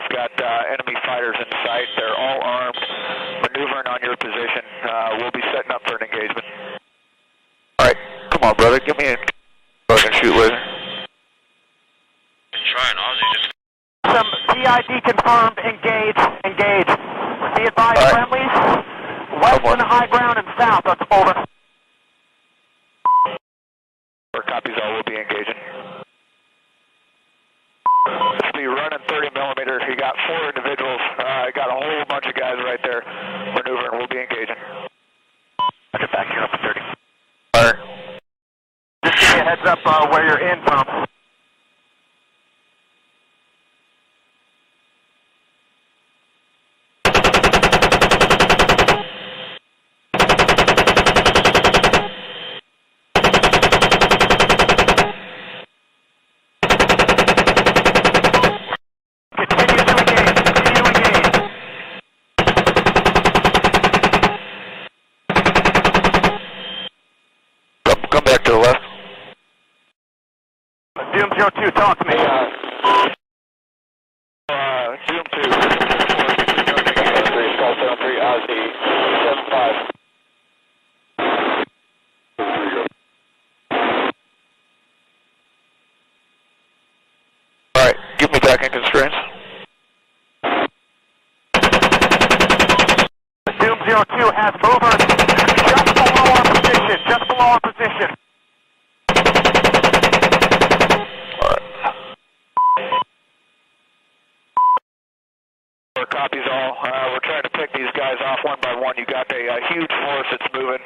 We've got enemy fighters in sight. They're all armed, maneuvering on your position. We'll be setting up for an engagement. All right, come on, brother. Give me a fucking shoot laser. Trying, Ozzy. Just some TID confirmed. Engage. Be advised, right. friendlies. West and high ground and south. That's over. Copies all. We'll be engaging. This will be running 30 millimeter. You got 4 individuals. Got a whole bunch of guys right there maneuvering. We'll be engaging. I'll get back here up to 30. All right. Just give me a heads up where you're in from. Come back to the left. Doom 02, talk to me. Doom 2. 3 Ozzy 75. All right, give me back in constraints. Doom 02 has movers just below our position. Copies all. We're trying to pick these guys off one by one. You got a huge force that's moving.